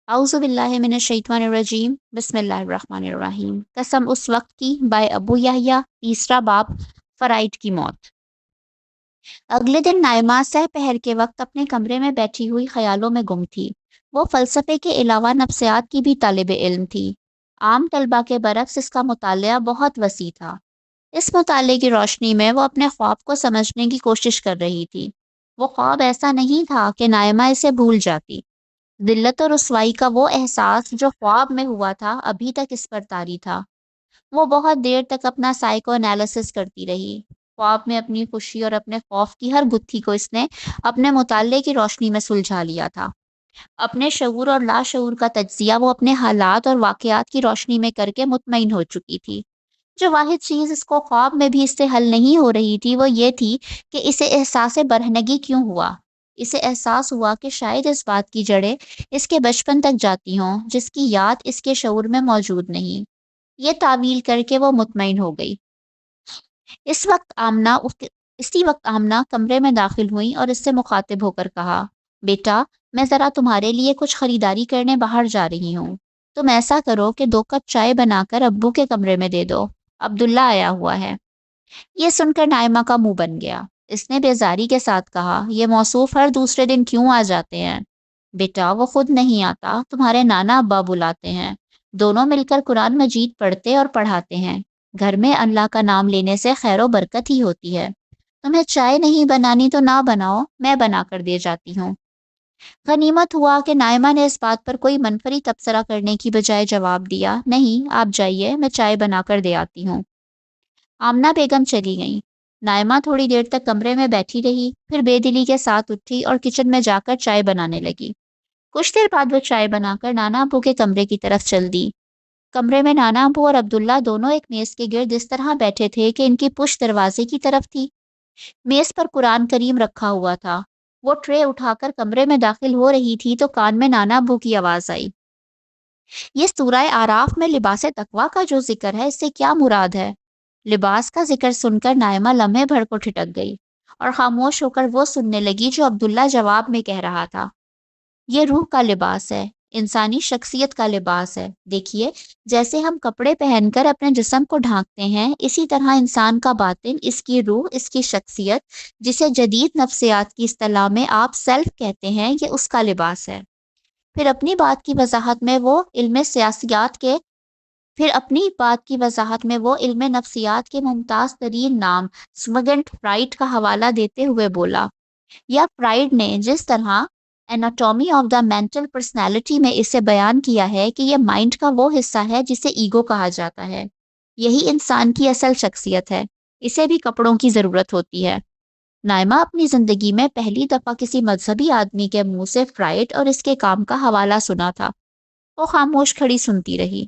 اعوذ باللہ من الشیطان الرجیم بسم اللہ الرحمن الرحیم۔ قسم اس وقت کی، بائے ابو یحییٰ، تیسرا باب، فرائڈ کی موت۔ اگلے دن نائمہ سہ پہر کے وقت اپنے کمرے میں بیٹھی ہوئی خیالوں میں گم تھی۔ وہ فلسفے کے علاوہ نفسیات کی بھی طالب علم تھی۔ عام طلبہ کے برعکس اس کا مطالعہ بہت وسیع تھا۔ اس مطالعے کی روشنی میں وہ اپنے خواب کو سمجھنے کی کوشش کر رہی تھی۔ وہ خواب ایسا نہیں تھا کہ نائمہ اسے بھول جاتی۔ ذلت اور رسوائی کا وہ احساس جو خواب میں ہوا تھا ابھی تک اس پر طاری تھا۔ وہ بہت دیر تک اپنا سائیکو انالیسس کرتی رہی۔ خواب میں اپنی خوشی اور اپنے خوف کی ہر گتھی کو اس نے اپنے مطالعے کی روشنی میں سلجھا لیا تھا۔ اپنے شعور اور لاشعور کا تجزیہ وہ اپنے حالات اور واقعات کی روشنی میں کر کے مطمئن ہو چکی تھی۔ جو واحد چیز اس کو خواب میں بھی اس سے حل نہیں ہو رہی تھی وہ یہ تھی کہ اسے احساس برہنگی کیوں ہوا۔ اسے احساس ہوا کہ شاید اس بات کی جڑیں اس کے بچپن تک جاتی ہوں جس کی یاد اس کے شعور میں موجود نہیں۔ یہ تعویل کر کے وہ مطمئن ہو گئی۔ اسی وقت آمنہ کمرے میں داخل ہوئی اور اس سے مخاطب ہو کر کہا، بیٹا میں ذرا تمہارے لیے کچھ خریداری کرنے باہر جا رہی ہوں۔ تم ایسا کرو کہ 2 کپ چائے بنا کر ابو کے کمرے میں دے دو، عبداللہ آیا ہوا ہے۔ یہ سن کر نائمہ کا منہ بن گیا۔ اس نے بیزاری کے ساتھ کہا، یہ موصوف ہر دوسرے دن کیوں آ جاتے ہیں؟ بیٹا وہ خود نہیں آتا، تمہارے نانا ابا بلاتے ہیں۔ دونوں مل کر قرآن مجید پڑھتے اور پڑھاتے ہیں۔ گھر میں اللہ کا نام لینے سے خیر و برکت ہی ہوتی ہے۔ تمہیں چائے نہیں بنانی تو نہ بناؤ، میں بنا کر دے جاتی ہوں۔ غنیمت ہوا کہ نائمہ نے اس بات پر کوئی منفی تبصرہ کرنے کی بجائے جواب دیا، نہیں آپ جائیے، میں چائے بنا کر دے آتی ہوں۔ آمنہ بیگم چلی گئیں۔ نائمہ تھوڑی دیر تک کمرے میں بیٹھی رہی، پھر بے دلی کے ساتھ اٹھی اور کچن میں جا کر چائے بنانے لگی۔ کچھ دیر بعد وہ چائے بنا کر نانا ابو کے کمرے کی طرف چل دی۔ کمرے میں نانا ابو اور عبداللہ دونوں ایک میز کے گرد اس طرح بیٹھے تھے کہ ان کی پشت دروازے کی طرف تھی۔ میز پر قرآن کریم رکھا ہوا تھا۔ وہ ٹرے اٹھا کر کمرے میں داخل ہو رہی تھی تو کان میں نانا ابو کی آواز آئی، یہ سورہ آراف میں لباس تقویٰ کا جو ذکر ہے اس سے کیا مراد ہے؟ لباس کا ذکر سن کر نائمہ لمحے بھر کو ٹھٹک گئی اور خاموش ہو کر وہ سننے لگی جو عبداللہ جواب میں کہہ رہا تھا۔ یہ روح کا لباس ہے، انسانی شخصیت کا لباس ہے۔ دیکھیے، جیسے ہم کپڑے پہن کر اپنے جسم کو ڈھانکتے ہیں، اسی طرح انسان کا باطن، اس کی روح، اس کی شخصیت، جسے جدید نفسیات کی اصطلاح میں آپ سیلف کہتے ہیں، یہ اس کا لباس ہے۔ پھر اپنی بات کی وضاحت میں وہ علم نفسیات کے ممتاز ترین نام سمگنٹ فرائڈ کا حوالہ دیتے ہوئے بولا، یا فرائڈ نے جس طرح anatomy of the mental personality میں اسے بیان کیا ہے کہ یہ مائنڈ کا وہ حصہ ہے جسے ایگو کہا جاتا ہے، یہی انسان کی اصل شخصیت ہے، اسے بھی کپڑوں کی ضرورت ہوتی ہے۔ نائمہ اپنی زندگی میں پہلی دفعہ کسی مذہبی آدمی کے منہ سے فرائڈ اور اس کے کام کا حوالہ سنا تھا۔ وہ خاموش کھڑی سنتی رہی۔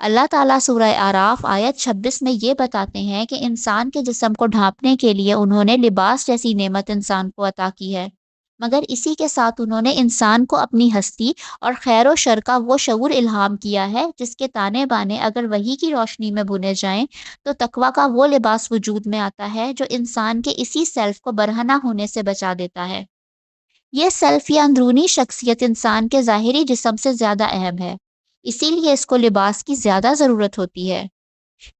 اللہ تعالیٰ سورہ آراف آیت 26 میں یہ بتاتے ہیں کہ انسان کے جسم کو ڈھانپنے کے لیے انہوں نے لباس جیسی نعمت انسان کو عطا کی ہے، مگر اسی کے ساتھ انہوں نے انسان کو اپنی ہستی اور خیر و شر کا وہ شعور الہام کیا ہے جس کے تانے بانے اگر وحی کی روشنی میں بنے جائیں تو تقویٰ کا وہ لباس وجود میں آتا ہے جو انسان کے اسی سیلف کو برہنہ ہونے سے بچا دیتا ہے۔ یہ سیلف یا اندرونی شخصیت انسان کے ظاہری جسم سے زیادہ اہم ہے، اسی لیے اس کو لباس کی زیادہ ضرورت ہوتی ہے۔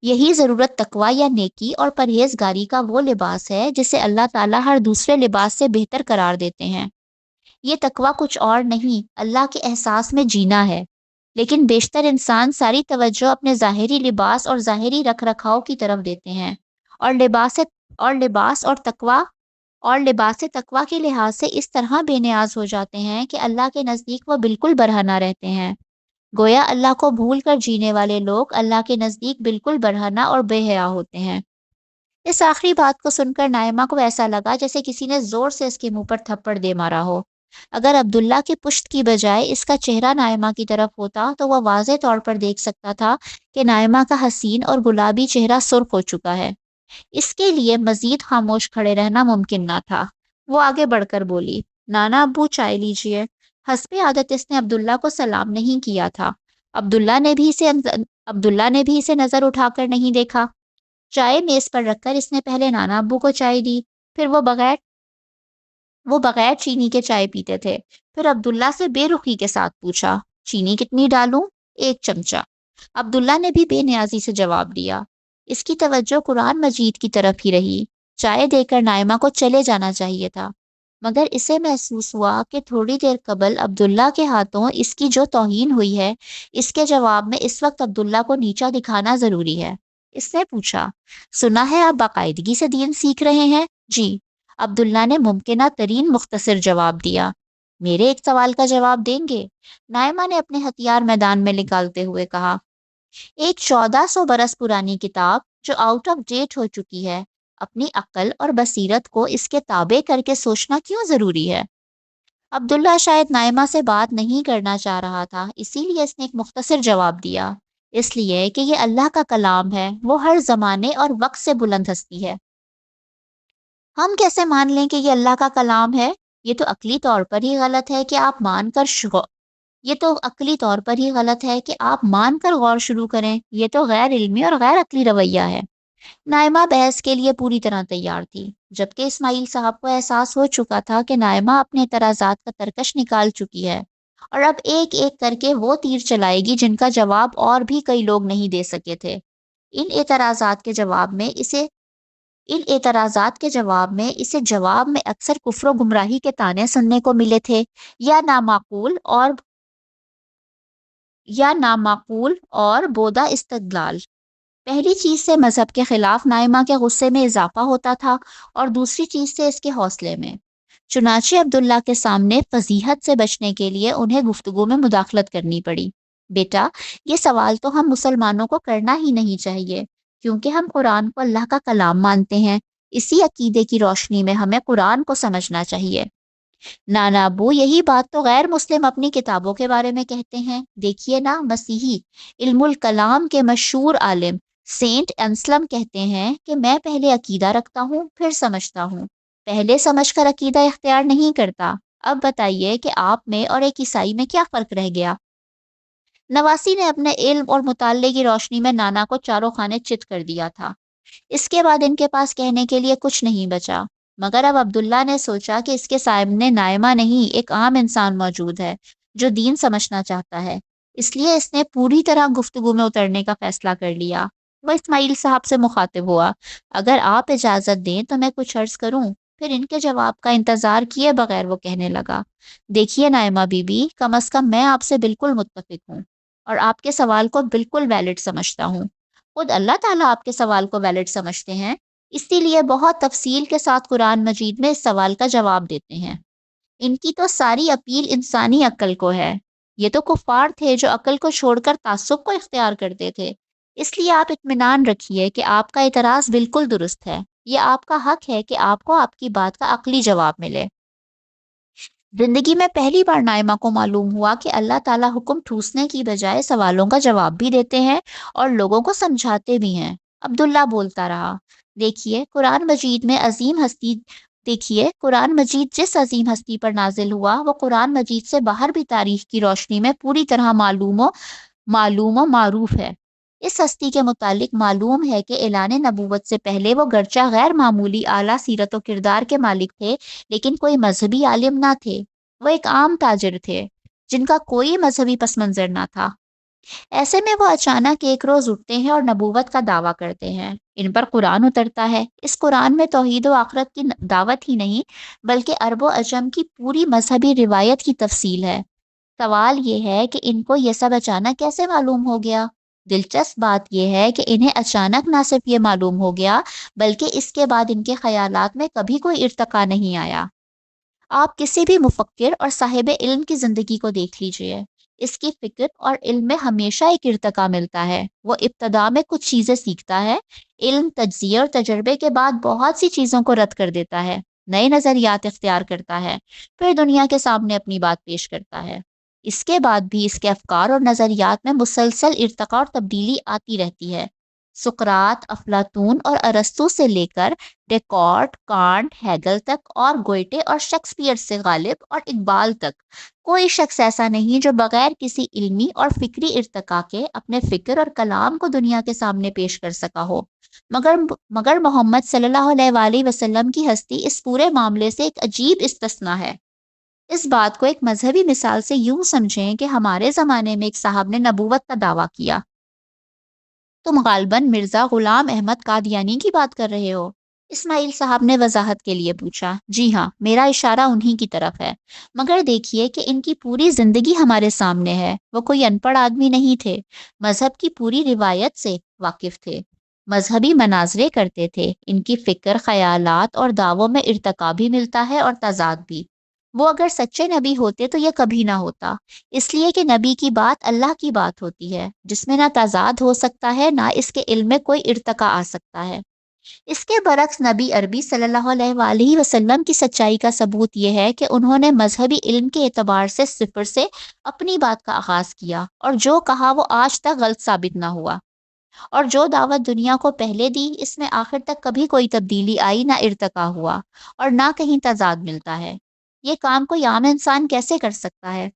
یہی ضرورت تقویٰ یا نیکی اور پرہیزگاری کا وہ لباس ہے جسے اللہ تعالیٰ ہر دوسرے لباس سے بہتر قرار دیتے ہیں۔ یہ تقویٰ کچھ اور نہیں، اللہ کے احساس میں جینا ہے، لیکن بیشتر انسان ساری توجہ اپنے ظاہری لباس اور ظاہری رکھ رکھاؤ کی طرف دیتے ہیں، اور لباس تقویٰ کے لحاظ سے اس طرح بے نیاز ہو جاتے ہیں کہ اللہ کے نزدیک وہ بالکل برہنہ رہتے ہیں۔ گویا اللہ کو بھول کر جینے والے لوگ اللہ کے نزدیک بالکل برہنہ اور بے حیا ہوتے ہیں۔ اس آخری بات کو سن کر نائمہ کو ایسا لگا جیسے کسی نے زور سے اس کے منہ پر تھپڑ دے مارا ہو۔ اگر عبداللہ کی پشت کی بجائے اس کا چہرہ نائمہ کی طرف ہوتا تو وہ واضح طور پر دیکھ سکتا تھا کہ نائمہ کا حسین اور گلابی چہرہ سرخ ہو چکا ہے۔ اس کے لیے مزید خاموش کھڑے رہنا ممکن نہ تھا۔ وہ آگے بڑھ کر بولی، نانا ابو چائے لیجیے۔ حسب عادت اس نے عبداللہ کو سلام نہیں کیا تھا۔ عبداللہ نے بھی اسے نظر اٹھا کر نہیں دیکھا۔ چائے میز پر رکھ کر اس نے پہلے نانا ابو کو چائے دی، پھر وہ بغیر چینی کے چائے پیتے تھے۔ پھر عبداللہ سے بے رخی کے ساتھ پوچھا، چینی کتنی ڈالوں؟ 1 چمچہ۔ عبداللہ نے بھی بے نیازی سے جواب دیا۔ اس کی توجہ قرآن مجید کی طرف ہی رہی۔ چائے دے کر نائمہ کو چلے جانا چاہیے تھا، مگر اسے محسوس ہوا کہ تھوڑی دیر قبل عبداللہ کے ہاتھوں اس کی جو توہین ہوئی ہے، اس کے جواب میں اس وقت عبداللہ کو نیچا دکھانا ضروری ہے۔ اس نے پوچھا، سنا ہے آپ باقاعدگی سے دین سیکھ رہے ہیں؟ جی، عبداللہ نے ممکنہ ترین مختصر جواب دیا۔ میرے ایک سوال کا جواب دیں گے؟ نائمہ نے اپنے ہتھیار میدان میں نکالتے ہوئے کہا۔ ایک 1400 برس پرانی کتاب جو آؤٹ آف ڈیٹ ہو چکی ہے، اپنی عقل اور بصیرت کو اس کے تابع کر کے سوچنا کیوں ضروری ہے؟ عبداللہ شاید نائمہ سے بات نہیں کرنا چاہ رہا تھا، اسی لیے اس نے ایک مختصر جواب دیا۔ اس لیے کہ یہ اللہ کا کلام ہے، وہ ہر زمانے اور وقت سے بلند ہستی ہے۔ ہم کیسے مان لیں کہ یہ اللہ کا کلام ہے؟ یہ تو عقلی طور پر ہی غلط ہے کہ آپ مان کر یہ تو عقلی طور پر ہی غلط ہے کہ آپ مان کر غور شروع کریں۔ یہ تو غیر علمی اور غیر عقلی رویہ ہے۔ نائمہ بحث کے لیے پوری طرح تیار تھی، جبکہ اسماعیل صاحب کو احساس ہو چکا تھا کہ نائمہ اپنے اعتراضات کا ترکش نکال چکی ہے اور اب ایک ایک کر کے وہ تیر چلائے گی جن کا جواب اور بھی کئی لوگ نہیں دے سکے تھے۔ ان اعتراضات کے جواب میں اسے جواب میں اکثر کفر و گمراہی کے طعنے سننے کو ملے تھے، یا نامعقول اور بودہ استدلال۔ پہلی چیز سے مذہب کے خلاف نائمہ کے غصے میں اضافہ ہوتا تھا اور دوسری چیز سے اس کے حوصلے میں۔ چنانچہ عبداللہ کے سامنے فضیحت سے بچنے کے لیے انہیں گفتگو میں مداخلت کرنی پڑی۔ بیٹا، یہ سوال تو ہم مسلمانوں کو کرنا ہی نہیں چاہیے، کیونکہ ہم قرآن کو اللہ کا کلام مانتے ہیں۔ اسی عقیدے کی روشنی میں ہمیں قرآن کو سمجھنا چاہیے۔ نانا ابو، یہی بات تو غیر مسلم اپنی کتابوں کے بارے میں کہتے ہیں۔ دیکھیے نا، مسیحی علم الکلام کے مشہور عالم سینٹ انسلم کہتے ہیں کہ میں پہلے عقیدہ رکھتا ہوں پھر سمجھتا ہوں، پہلے سمجھ کر عقیدہ اختیار نہیں کرتا۔ اب بتائیے کہ آپ میں اور ایک عیسائی میں کیا فرق رہ گیا؟ نواسی نے اپنے علم اور مطالعے کی روشنی میں نانا کو چاروں خانے چت کر دیا تھا۔ اس کے بعد ان کے پاس کہنے کے لیے کچھ نہیں بچا، مگر اب عبداللہ نے سوچا کہ اس کے سامنے نائمہ نہیں، ایک عام انسان موجود ہے جو دین سمجھنا چاہتا ہے۔ اس لیے اس نے پوری طرح گفتگو میں اترنے کا فیصلہ کر لیا۔ وہ اسماعیل صاحب سے مخاطب ہوا، اگر آپ اجازت دیں تو میں کچھ عرض کروں؟ پھر ان کے جواب کا انتظار کیے بغیر وہ کہنے لگا، دیکھیے نائمہ بی بی، کم از کم میں آپ سے بالکل متفق ہوں اور آپ کے سوال کو بالکل ویلڈ سمجھتا ہوں۔ خود اللہ تعالیٰ آپ کے سوال کو ویلڈ سمجھتے ہیں، اسی لیے بہت تفصیل کے ساتھ قرآن مجید میں اس سوال کا جواب دیتے ہیں۔ ان کی تو ساری اپیل انسانی عقل کو ہے۔ یہ تو کفار تھے جو عقل کو چھوڑ کر تعصب کو اختیار کرتے تھے۔ اس لیے آپ اطمینان رکھیے کہ آپ کا اعتراض بالکل درست ہے۔ یہ آپ کا حق ہے کہ آپ کو آپ کی بات کا عقلی جواب ملے۔ زندگی میں پہلی بار نائمہ کو معلوم ہوا کہ اللہ تعالیٰ حکم ٹھوسنے کی بجائے سوالوں کا جواب بھی دیتے ہیں اور لوگوں کو سمجھاتے بھی ہیں۔ عبداللہ بولتا رہا، قرآن مجید جس عظیم ہستی پر نازل ہوا وہ قرآن مجید سے باہر بھی تاریخ کی روشنی میں پوری طرح معلوم و معروف ہے۔ اس ہستی کے متعلق معلوم ہے کہ اعلان نبوت سے پہلے وہ گرچہ غیر معمولی اعلیٰ سیرت و کردار کے مالک تھے، لیکن کوئی مذہبی عالم نہ تھے۔ وہ ایک عام تاجر تھے جن کا کوئی مذہبی پس منظر نہ تھا۔ ایسے میں وہ اچانک ایک روز اٹھتے ہیں اور نبوت کا دعویٰ کرتے ہیں۔ ان پر قرآن اترتا ہے۔ اس قرآن میں توحید و آخرت کی دعوت ہی نہیں بلکہ عرب و عجم کی پوری مذہبی روایت کی تفصیل ہے۔ سوال یہ ہے کہ ان کو یہ سب اچانک کیسے معلوم ہو گیا؟ دلچسپ بات یہ ہے کہ انہیں اچانک نہ صرف یہ معلوم ہو گیا بلکہ اس کے بعد ان کے خیالات میں کبھی کوئی ارتقا نہیں آیا۔ آپ کسی بھی مفکر اور صاحب علم کی زندگی کو دیکھ لیجئے، اس کی فکر اور علم میں ہمیشہ ایک ارتقا ملتا ہے۔ وہ ابتدا میں کچھ چیزیں سیکھتا ہے، علم، تجزیے اور تجربے کے بعد بہت سی چیزوں کو رد کر دیتا ہے، نئے نظریات اختیار کرتا ہے، پھر دنیا کے سامنے اپنی بات پیش کرتا ہے۔ اس کے بعد بھی اس کے افکار اور نظریات میں مسلسل ارتقاء اور تبدیلی آتی رہتی ہے۔ سقراط، افلاطون اور ارسطو سے لے کر ڈیکارٹ، کانٹ، ہیگل تک، اور گوئٹے اور شیکسپیئر سے غالب اور اقبال تک کوئی شخص ایسا نہیں جو بغیر کسی علمی اور فکری ارتقاء کے اپنے فکر اور کلام کو دنیا کے سامنے پیش کر سکا ہو۔ مگر محمد صلی اللہ علیہ وآلہ وسلم کی ہستی اس پورے معاملے سے ایک عجیب استثناء ہے۔ اس بات کو ایک مذہبی مثال سے یوں سمجھیں کہ ہمارے زمانے میں ایک صاحب نے نبوت کا دعویٰ کیا۔ تم غالباً مرزا غلام احمد قادیانی کی بات کر رہے ہو؟ اسماعیل صاحب نے وضاحت کے لیے پوچھا۔ جی ہاں، میرا اشارہ انہی کی طرف ہے، مگر دیکھیے کہ ان کی پوری زندگی ہمارے سامنے ہے۔ وہ کوئی ان پڑھ آدمی نہیں تھے، مذہب کی پوری روایت سے واقف تھے، مذہبی مناظرے کرتے تھے۔ ان کی فکر، خیالات اور دعووں میں ارتقا بھی ملتا ہے اور تضاد بھی۔ وہ اگر سچے نبی ہوتے تو یہ کبھی نہ ہوتا، اس لیے کہ نبی کی بات اللہ کی بات ہوتی ہے، جس میں نہ تضاد ہو سکتا ہے، نہ اس کے علم میں کوئی ارتقا آ سکتا ہے۔ اس کے برعکس نبی عربی صلی اللہ علیہ وآلہ وسلم کی سچائی کا ثبوت یہ ہے کہ انہوں نے مذہبی علم کے اعتبار سے صفر سے اپنی بات کا آغاز کیا، اور جو کہا وہ آج تک غلط ثابت نہ ہوا، اور جو دعوت دنیا کو پہلے دی اس میں آخر تک کبھی کوئی تبدیلی آئی، نہ ارتقا ہوا اور نہ کہیں تضاد ملتا ہے۔ یہ کام کوئی عام انسان کیسے کر سکتا ہے؟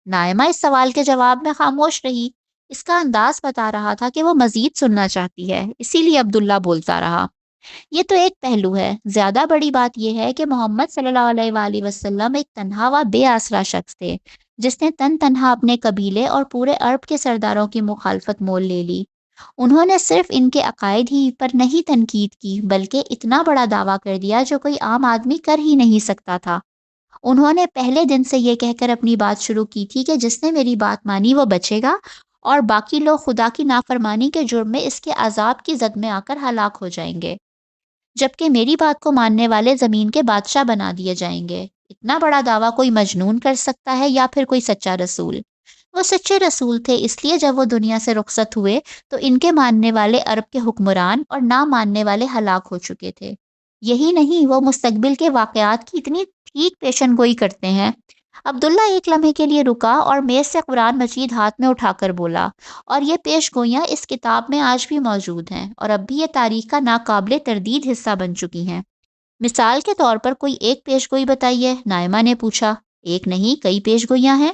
نائمہ اس سوال کے جواب میں خاموش رہی۔ اس کا انداز بتا رہا تھا کہ وہ مزید سننا چاہتی ہے، اسی لیے عبداللہ بولتا رہا۔ یہ تو ایک پہلو ہے، زیادہ بڑی بات یہ ہے کہ محمد صلی اللہ علیہ وآلہ وسلم ایک تنہا و بے آسرا شخص تھے، جس نے تنہا اپنے قبیلے اور پورے عرب کے سرداروں کی مخالفت مول لے لی۔ انہوں نے صرف ان کے عقائد ہی پر نہیں تنقید کی، بلکہ اتنا بڑا دعویٰ کر دیا جو کوئی عام آدمی کر ہی نہیں سکتا تھا۔ انہوں نے پہلے دن سے یہ کہہ کر اپنی بات شروع کی تھی کہ جس نے میری بات مانی وہ بچے گا، اور باقی لوگ خدا کی نافرمانی کے جرم میں اس کے عذاب کی زد میں آ کر ہلاک ہو جائیں گے، جبکہ میری بات کو ماننے والے زمین کے بادشاہ بنا دیے جائیں گے۔ اتنا بڑا دعویٰ کوئی مجنون کر سکتا ہے یا پھر کوئی سچا رسول؟ وہ سچے رسول تھے، اس لیے جب وہ دنیا سے رخصت ہوئے تو ان کے ماننے والے عرب کے حکمران اور نہ ماننے والے ہلاک ہو چکے تھے۔ یہی نہیں، وہ مستقبل کے واقعات کی اتنی ٹھیک پیشن گوئی کرتے ہیں۔ عبداللہ ایک لمحے کے لیے رکا اور میز سے قرآن مجید ہاتھ میں اٹھا کر بولا، اور یہ پیش گوئیاں اس کتاب میں آج بھی موجود ہیں، اور اب بھی یہ تاریخ کا ناقابل تردید حصہ بن چکی ہیں۔ مثال کے طور پر کوئی ایک پیش گوئی بتائیے، نائمہ نے پوچھا۔ ایک نہیں، کئی پیش گوئیاں ہیں۔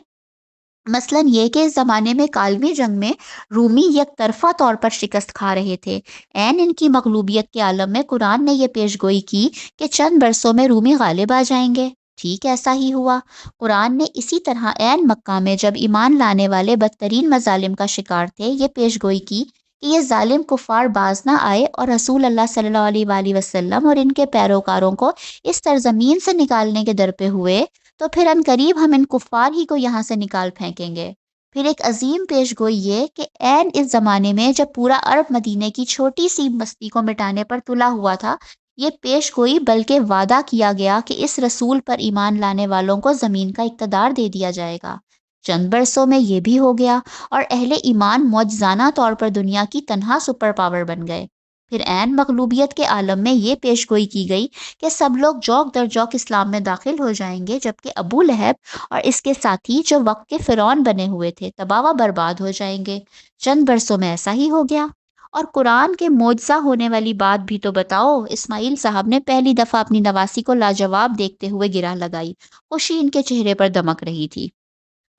مثلاً یہ کہ اس زمانے میں کالمی جنگ میں رومی یک طرفہ طور پر شکست کھا رہے تھے۔ عین ان کی مغلوبیت کے عالم میں قرآن نے یہ پیش گوئی کی کہ چند برسوں میں رومی غالب آ جائیں گے۔ ٹھیک ایسا ہی ہوا۔ قرآن نے اسی طرح عین مکہ میں جب ایمان لانے والے بدترین مظالم کا شکار تھے، یہ پیش گوئی کی کہ یہ ظالم کفار باز نہ آئے اور رسول اللہ صلی اللہ علیہ وآلہ وسلم اور ان کے پیروکاروں کو اس سرزمین سے نکالنے کے در پہ ہوئے تو پھر ان قریب ہم ان کفار ہی کو یہاں سے نکال پھینکیں گے۔ پھر ایک عظیم پیش گوئی یہ کہ عین اس زمانے میں جب پورا عرب مدینے کی چھوٹی سی بستی کو مٹانے پر تلا ہوا تھا، یہ پیش گوئی بلکہ وعدہ کیا گیا کہ اس رسول پر ایمان لانے والوں کو زمین کا اقتدار دے دیا جائے گا۔ چند برسوں میں یہ بھی ہو گیا، اور اہل ایمان معجزانہ طور پر دنیا کی تنہا سپر پاور بن گئے۔ پھر عین مغلوبیت کے عالم میں یہ پیش گوئی کی گئی کہ سب لوگ جوک در جوک اسلام میں داخل ہو جائیں گے، جبکہ ابو لہب اور اس کے ساتھی جو وقت کے فرعون بنے ہوئے تھے تباہ و برباد ہو جائیں گے۔ چند برسوں میں ایسا ہی ہو گیا۔ اور قرآن کے معجزہ ہونے والی بات بھی تو بتاؤ۔ اسماعیل صاحب نے پہلی دفعہ اپنی نواسی کو لاجواب دیکھتے ہوئے گرہ لگائی، خوشی ان کے چہرے پر دمک رہی تھی۔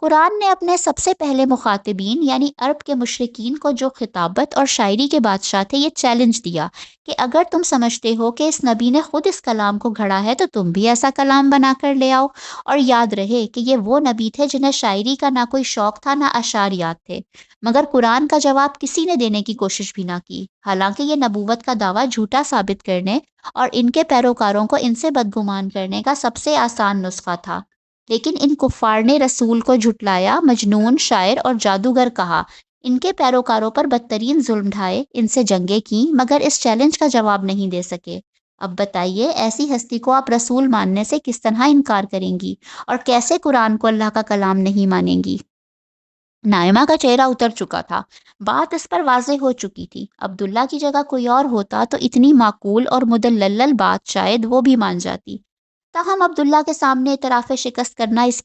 قرآن نے اپنے سب سے پہلے مخاطبین یعنی عرب کے مشرکین کو، جو خطابت اور شاعری کے بادشاہ تھے، یہ چیلنج دیا کہ اگر تم سمجھتے ہو کہ اس نبی نے خود اس کلام کو گھڑا ہے تو تم بھی ایسا کلام بنا کر لے آؤ۔ اور یاد رہے کہ یہ وہ نبی تھے جنہیں شاعری کا نہ کوئی شوق تھا، نہ اشعار یاد تھے، مگر قرآن کا جواب کسی نے دینے کی کوشش بھی نہ کی، حالانکہ یہ نبوت کا دعویٰ جھوٹا ثابت کرنے اور ان کے پیروکاروں کو ان سے بدگمان کرنے کا سب سے آسان نسخہ تھا۔ لیکن ان کفار نے رسول کو جھٹلایا، مجنون، شاعر اور جادوگر کہا، ان کے پیروکاروں پر بدترین ظلم ڈھائے، ان سے جنگیں کیں، مگر اس چیلنج کا جواب نہیں دے سکے۔ اب بتائیے، ایسی ہستی کو آپ رسول ماننے سے کس طرح انکار کریں گی، اور کیسے قرآن کو اللہ کا کلام نہیں مانیں گی؟ نائمہ کا چہرہ اتر چکا تھا، بات اس پر واضح ہو چکی تھی۔ عبداللہ کی جگہ کوئی اور ہوتا تو اتنی معقول اور مدلل بات شاید وہ بھی مان جاتی۔ تاہم عبداللہ کے سامنے اعتراف شکست کرنا اس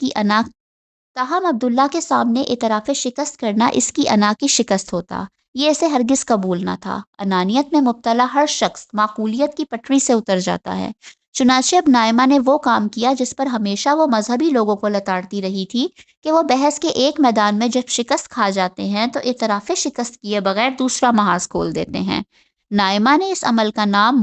کی انا کی شکست ہوتا۔ یہ اسے ہرگز قبول نہ تھا۔ انانیت میں مبتلا ہر شخص معقولیت کی پٹری سے اتر جاتا ہے۔ چنانچہ اب نائمہ نے وہ کام کیا جس پر ہمیشہ وہ مذہبی لوگوں کو لتاڑتی رہی تھی کہ وہ بحث کے ایک میدان میں جب شکست کھا جاتے ہیں تو اعتراف شکست کیے بغیر دوسرا محاذ کھول دیتے ہیں۔ نائمہ نے اس عمل کا نام